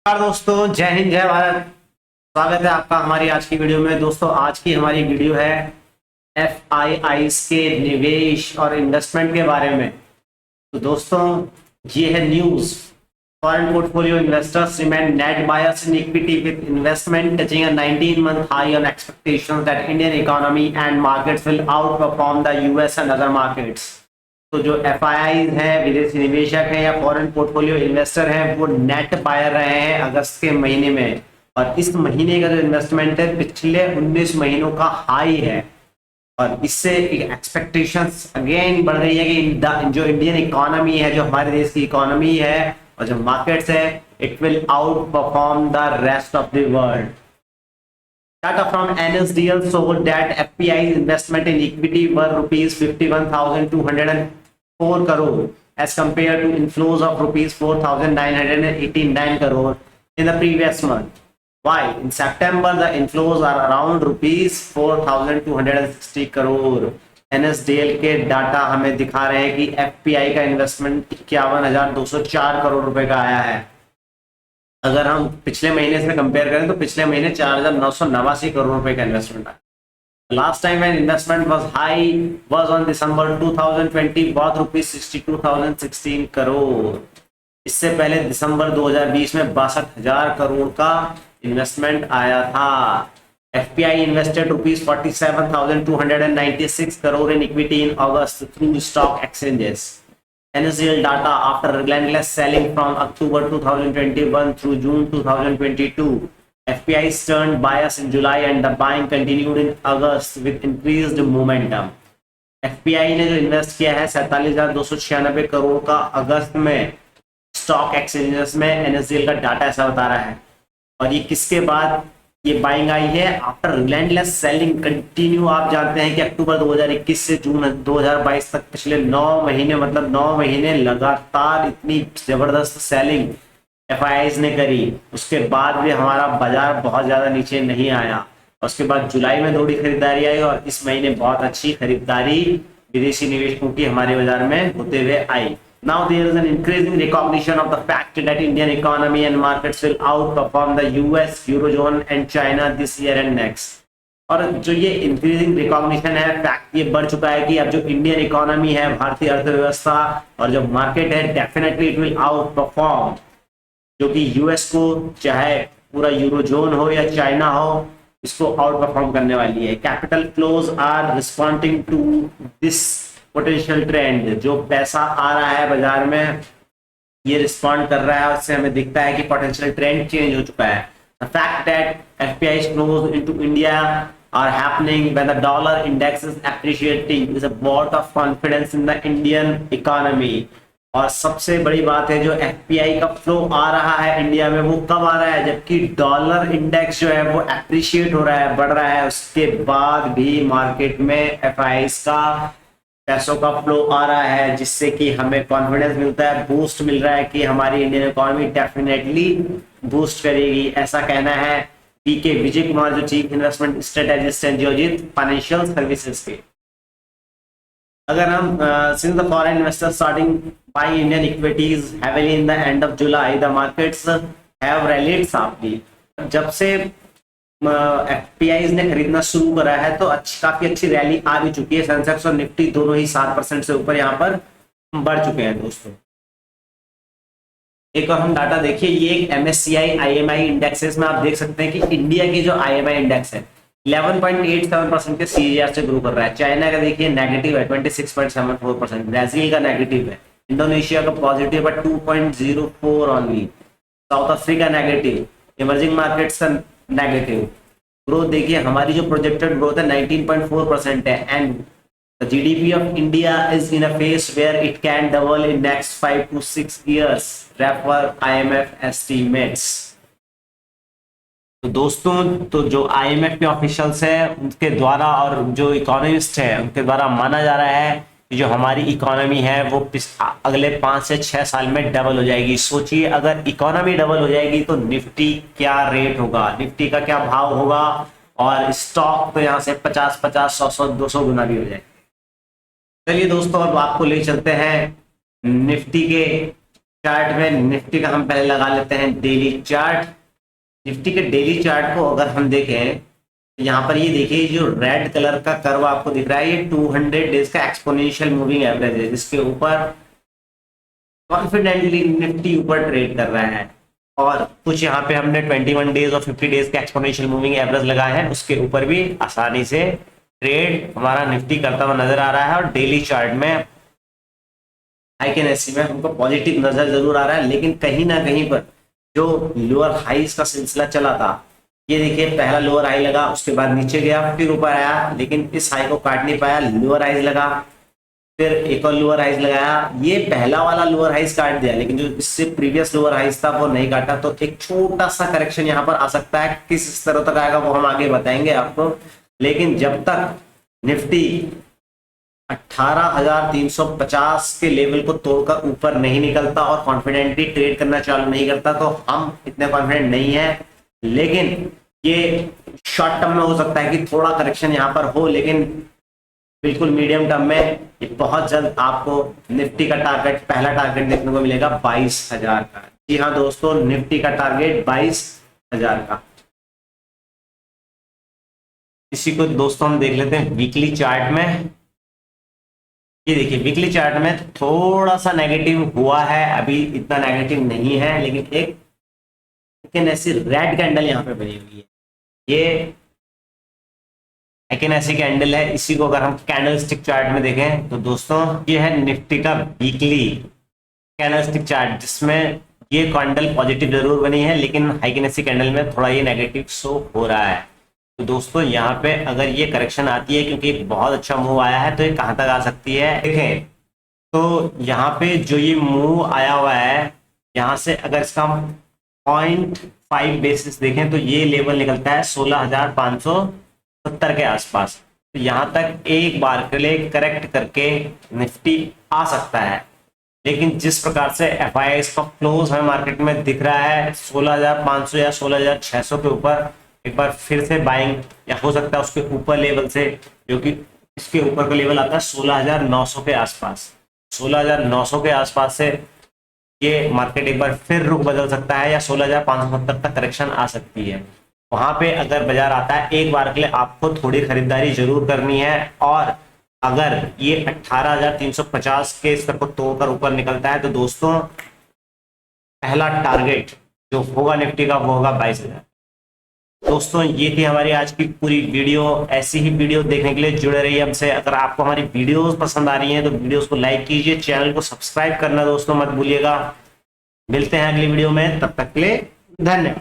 नमस्कार दोस्तों, जय हिंद जय भारत। स्वागत है आपका हमारी आज की वीडियो में। दोस्तों आज की हमारी वीडियो है FIIs के निवेश और इन्वेस्टमेंट के बारे में। तो दोस्तों ये है news. Foreign portfolio investors remain net buyers in equity with investment touching a 19-month high on expectations that Indian economy and markets will outperform the US and other markets। तो जो FIIs हैं, विदेशी निवेशक हैं या फॉरेन पोर्टफोलियो इन्वेस्टर हैं, वो net buyer रहे हैं अगस्त के महीने में। और इस महीने का जो इन्वेस्टमेंट है पिछले 19 महीनों का हाई है। और इससे एक्सपेक्टेशंस अगेन बढ़ रही है कि जो इंडियन इकोनॉमी है, जो हमारे देश की इकोनॉमी है और जो मार्केट्स है, it will out perform the rest of the world. Data from NSDL showed that FPI's investment in equity were rupees 51,204 crore as compared to inflows of rupees 4,989 crore in the previous month. Why? In September, the inflows are around rupees 4,260 crore. NSDL के data हमें दिखा रहे हैं कि FPI का investment 51,204 crore रुपए का आया है। अगर हम पिछले महीने से कंपेयर करें तो पिछले महीने 4,989 करोड़ रुपए का इन्वेस्टमेंट आया। Last time when investment was high was on December 2020 worth rupees 62,016 crore. इससे पहले दिसंबर 2020 में 62,000 करोड़ का इन्वेस्टमेंट आया था। FPI invested rupees 47,296 crore in equity in August through stock exchanges. NSDL data after relentless selling from October 2021 through June 2022, FPI turned buyers in July and the buying continued in August with increased momentum. FPI ने जो invest किया है 47,296 करोड़ का अगस्त में stock exchanges में, NSDL का data ऐसा बता रहा है। और ये किसके बाद ये बाइंग आई है? After relentless selling continue. आप जानते हैं कि अक्टूबर 2021 से जून 2022 तक पिछले 9 महीने, मतलब 9 महीने लगातार इतनी जबरदस्त सेलिंग FIIs ने करी। उसके बाद भी हमारा बाजार बहुत ज्यादा नीचे नहीं आया। उसके बाद जुलाई में थोड़ी खरीदारी आई और इस महीने बहुत अच्छी खरीदारी विदेशी निवेशकों की हमारे बाजार में होते हुए आई। Now there is an increasing recognition of the fact that Indian economy and markets will outperform the US, Eurozone and China this year and next। और जो ये इंक्रीजिंग रिकॉग्निशन है, फैक्ट ये बढ़ चुका है कि अब जो इंडियन इकोनॉमी है, भारतीय अर्थव्यवस्था और जो मार्केट है, definitely it will out perform. जो कि यूएस को, चाहे पूरा यूरोजोन हो या चाइना हो, इसको आउट परफॉर्म करने वाली है। Capital flows are responding to this potential trend. जो पैसा आ रहा है बाजार में, ये रिस्पॉन्ड कर रहा है, उससे हमें दिखता है कि पोटेंशियल ट्रेंड चेंज हो चुका है। The fact that FPI's flows into India are happening when the dollar index is appreciating is a vote of confidence in the Indian economy। और सबसे बड़ी बात है, जो FPI का फ्लो आ रहा है इंडिया में, वो कब आ रहा है? जबकि डॉलर इंडेक्स जो है वो एप्रिशिएट हो रहा है, बढ़ रहा है। उसके बाद भी मार्केट में FIIs का पैसों का फ्लो आ रहा है, जिससे कि हमें कॉन्फिडेंस मिलता है, बूस्ट मिल रहा है कि हमारी इंडियन इकोनॉमी डेफिनेटली बूस्ट करेगी। ऐसा कहना है PK विजय कुमार, जो चीफ इन्वेस्टमेंट स्ट्रेटेजिस्ट हैं जियोजीत फाइनेंशियल सर्विसेज के। अगर हम since the foreign investors starting buying Indian equities heavily in the end of July, the markets have rallied sharply. जब से FPIs ने खरीदना शुरू करा है तो काफी अच्छी रैली आ भी चुकी है। सेंसेक्स और निफ्टी दोनों ही 7% से ऊपर यहाँ पर बढ़ चुके हैं। दोस्तों एक और हम डाटा देखिए, ये एक MSCI IMI इंडेक्सेस में आप देख सकते हैं कि इंडिया की जो IMI इंडेक्स है 11.87% के CAGR से ग्रो कर रहा है। चाइना का देखिए नेगेटिव है 26.74%, ब्राजील का नेगेटिव है, इंडोनेशिया का पॉजिटिव है 2.04 only, South Africa negative, emerging markets का नेगेटिव। ग्रोथ देखिए, हमारी जो प्रोजेक्टेड ग्रोथ है 19.4% है। And the GDP of India is in a phase where it can double in next 5 to 6 years, refer IMF estimates. तो दोस्तों, तो जो IMF के ऑफिशियल्स है उनके द्वारा और जो इकोनॉमिस्ट है उनके द्वारा माना जा रहा है कि जो हमारी इकोनॉमी है वो अगले 5 से 6 साल में डबल हो जाएगी। सोचिए, अगर इकोनॉमी डबल हो जाएगी तो निफ्टी क्या रेट होगा, निफ्टी का क्या भाव होगा, और स्टॉक तो यहाँ से 50-50, 100-100, 200 गुना भी हो जाए। चलिए दोस्तों, अब आपको ले चलते हैं निफ्टी के चार्ट में निफ्टी का हम पहले लगा लेते हैं डेली चार्ट। निफ्टी के डेली चार्ट को अगर हम देखें तो यहाँ पर ये देखिए, जो रेड कलर का कर्व आपको दिख रहा है ये 200 डेज का एक्सपोनेंशियल मूविंग एवरेज है, जिसके ऊपर कॉन्फिडेंटली निफ्टी ऊपर ट्रेड कर रहा है। और कुछ यहाँ पे हमने 21 डेज और 50 डेज का एक्सपोनेंशियल मूविंग एवरेज लगाए हैं, उसके ऊपर भी आसानी से ट्रेड हमारा निफ्टी करता हुआ नजर आ रहा है। और डेली चार्ट में आईकेएनएससी में हमको पॉजिटिव नजर जरूर आ रहा है, लेकिन कहीं ना कहीं पर जो लोअर हाईज का सिलसिला चला था, ये देखिए पहला लोअर हाई लगा, उसके बाद नीचे गया, फिर ऊपर आया, लेकिन इस हाई को काट नहीं पाया, लोअर हाईज लगा, फिर एक और लोअर हाइज लगाया, ये पहला वाला लोअर हाइज काट दिया, लेकिन जो इससे प्रीवियस लोअर हाइज था वो नहीं काटा। तो एक छोटा सा करेक्शन यहाँ पर आ सकता है, किस स्तर तक आएगा वो हम आगे बताएंगे आपको। लेकिन जब तक निफ्टी 18,350 के लेवल को तोड़कर ऊपर नहीं निकलता और कॉन्फिडेंटली ट्रेड करना चालू नहीं करता, तो हम इतने कॉन्फिडेंट नहीं है। लेकिन ये शॉर्ट टर्म में हो सकता है कि थोड़ा करेक्शन यहाँ पर हो, लेकिन बिल्कुल मीडियम टर्म में ये बहुत जल्द आपको निफ्टी का टारगेट, पहला टारगेट देखने को मिलेगा 22,000 का। जी हाँ दोस्तों, निफ्टी का टारगेट 22,000 का। इसी को दोस्तों हम देख लेते हैं वीकली चार्ट में। ये देखिए वीकली चार्ट में थोड़ा सा नेगेटिव हुआ है, अभी इतना नेगेटिव नहीं है, लेकिन ऐसी रेड कैंडल यहाँ पे बनी हुई है, ये ऐसी कैंडल है। इसी को अगर हम कैंडल स्टिक चार्ट में देखें तो दोस्तों ये है निफ्टी का वीकली कैंडल स्टिक चार्ट, जिसमें ये कैंडल पॉजिटिव जरूर बनी है, लेकिन हाइकिनेसी कैंडल में थोड़ा ये नेगेटिव शो हो रहा है। तो दोस्तों यहाँ पे अगर ये करेक्शन आती है, क्योंकि बहुत अच्छा मूव आया है, तो ये कहाँ तक आ सकती है देखें। तो यहाँ पे जो ये मूव आया हुआ है, यहाँ से अगर इसका 0.5 बेसिस देखें तो ये लेवल निकलता है 16,570 के आसपास। तो यहाँ तक एक बार के लिए करेक्ट करके निफ्टी आ सकता है, लेकिन जिस प्रकार से एफआईआईज का क्लोज हमें मार्केट में दिख रहा है 16,500 या 16,600 के ऊपर, एक बार फिर से बाइंग या हो सकता है उसके ऊपर लेवल से, जो कि इसके ऊपर का लेवल आता है 16,900 के आसपास। 16,900 के आसपास से ये मार्केट एक बार फिर रुख बदल सकता है, या 16,570 तक करेक्शन आ सकती है। वहां पे अगर बाजार आता है, एक बार के लिए आपको थोड़ी खरीदारी जरूर करनी है। और अगर ये 18,350 के स्तर को तोड़कर ऊपर निकलता है, तो दोस्तों पहला टारगेट जो होगा निफ्टी का वो होगा 22,000। दोस्तों ये थी हमारी आज की पूरी वीडियो। ऐसी ही वीडियो देखने के लिए जुड़े रहिए हमसे। अगर आपको हमारी वीडियोस पसंद आ रही हैं तो वीडियोस को लाइक कीजिए, चैनल को सब्सक्राइब करना दोस्तों मत भूलिएगा। मिलते हैं अगली वीडियो में, तब तक के लिए धन्यवाद।